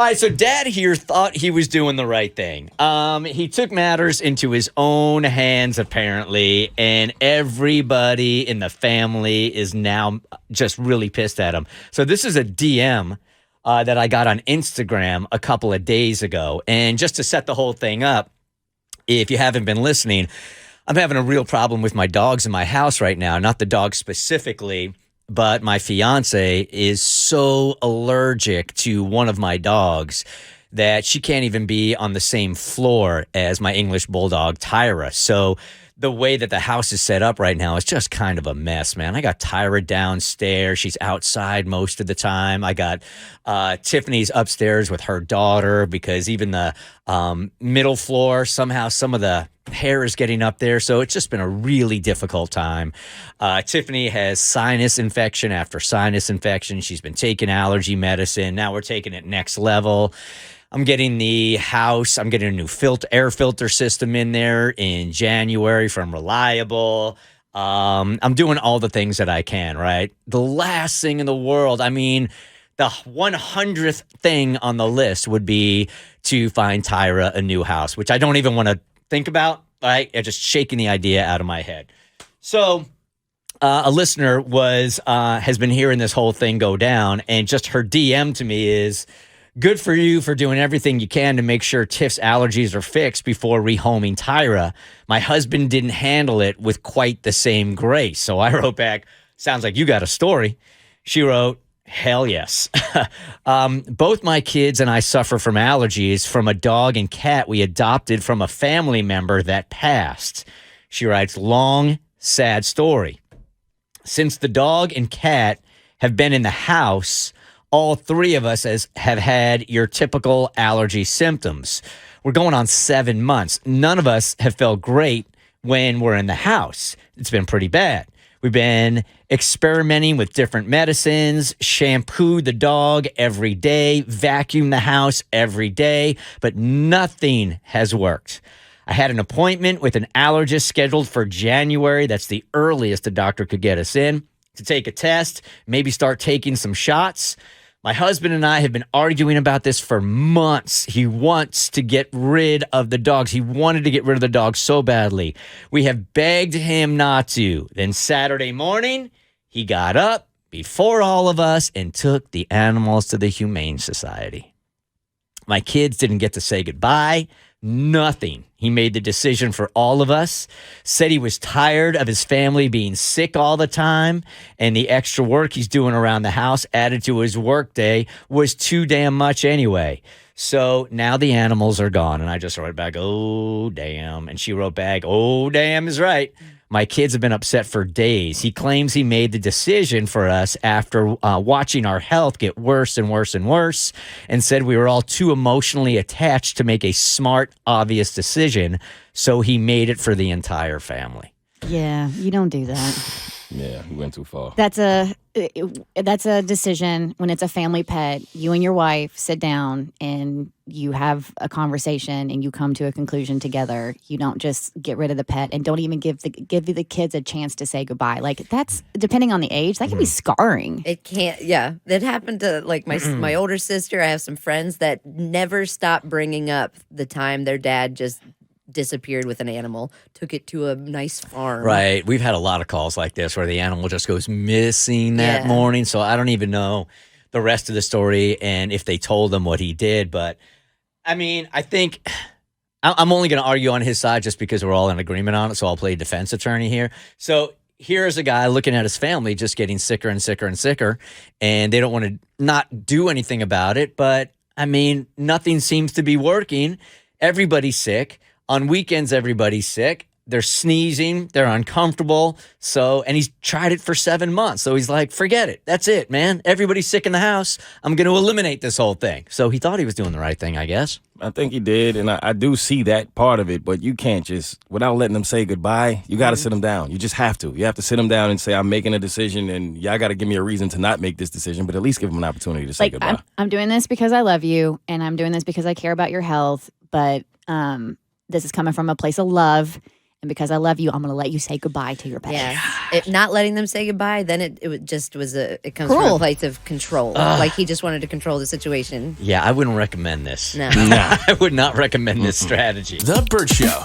All right, so Dad here thought he was doing the right thing. He took matters into his own hands, apparently, and everybody in the family is now just really pissed at him. So this is a DM that I got on Instagram a couple of days ago. And just to set the whole thing up, if you haven't been listening, I'm having a real problem with my dogs in my house right now. Not the dogs specifically, but my fiance is so allergic to one of my dogs that she can't even be on the same floor as my English bulldog, Tyra. So the way that the house is set up right now is just kind of a mess, man. I got Tyra downstairs. She's outside most of the time. I got Tiffany's upstairs with her daughter because even the middle floor, somehow some of the hair is getting up there. So it's just been a really difficult time. Tiffany has sinus infection after sinus infection. She's been taking allergy medicine. Now we're taking it next level. I'm getting I'm getting a new air filter system in there in January from Reliable. I'm doing all the things that I can, right? The last thing in the world, I mean, the 100th thing on the list would be to find Tyra a new house, which I don't even want to think about. Right? I'm just shaking the idea out of my head. So a listener has been hearing this whole thing go down, and just her DM to me is, good for you for doing everything you can to make sure Tiff's allergies are fixed before rehoming Tyra. My husband didn't handle it with quite the same grace. So I wrote back, sounds like you got a story. She wrote, hell yes. Both my kids and I suffer from allergies from a dog and cat we adopted from a family member that passed. She writes, long, sad story. Since the dog and cat have been in the house, all three of us have had your typical allergy symptoms. We're going on 7 months. None of us have felt great when we're in the house. It's been pretty bad. We've been experimenting with different medicines, shampoo the dog every day, vacuum the house every day, but nothing has worked. I had an appointment with an allergist scheduled for January. That's the earliest the doctor could get us in to take a test, maybe start taking some shots. My husband and I have been arguing about this for months. He wants to get rid of the dogs. He wanted to get rid of the dogs so badly. We have begged him not to. Then Saturday morning, he got up before all of us and took the animals to the Humane Society. My kids didn't get to say goodbye. Nothing. He made the decision for all of us, said he was tired of his family being sick all the time, and the extra work he's doing around the house added to his work day was too damn much anyway. So now the animals are gone, and I just wrote back, oh, damn. And she wrote back, oh, damn is right. My kids have been upset for days. He claims he made the decision for us after watching our health get worse and worse and worse, and said we were all too emotionally attached to make a smart, obvious decision. So he made it for the entire family. Yeah, you don't do that. Yeah, he went too far. That's a decision when it's a family pet. You and your wife sit down and you have a conversation and you come to a conclusion together. You don't just get rid of the pet and don't even give the kids a chance to say goodbye. Like, that's, depending on the age, that can be scarring. It can't. Yeah, that happened to like my older sister. I have some friends that never stop bringing up the time their dad just disappeared with an animal, took it to a nice farm. Right. We've had a lot of calls like this where the animal just goes missing that morning. So I don't even know the rest of the story and if they told him what he did. But I mean, I think I'm only going to argue on his side just because we're all in agreement on it. So I'll play defense attorney here. So here's a guy looking at his family just getting sicker and sicker and sicker, and they don't want to not do anything about it. But I mean, nothing seems to be working. Everybody's sick. On weekends, everybody's sick. They're sneezing. They're uncomfortable. And he's tried it for 7 months. So he's like, forget it. That's it, man. Everybody's sick in the house. I'm going to eliminate this whole thing. So he thought he was doing the right thing, I guess. I think he did, and I do see that part of it, but you can't just, without letting them say goodbye, you got to sit them down. You just have to. You have to sit them down and say, I'm making a decision, and y'all got to give me a reason to not make this decision, but at least give them an opportunity to say goodbye. I'm doing this because I love you, and I'm doing this because I care about your health, but this is coming from a place of love, And because I love you, I'm going to let you say goodbye to your pet. Yeah. Not letting them say goodbye, then it just was it comes from Cruel. a place of control. Like he just wanted to control the situation. Yeah, I wouldn't recommend this. No. I would not recommend this strategy. The Bert Show.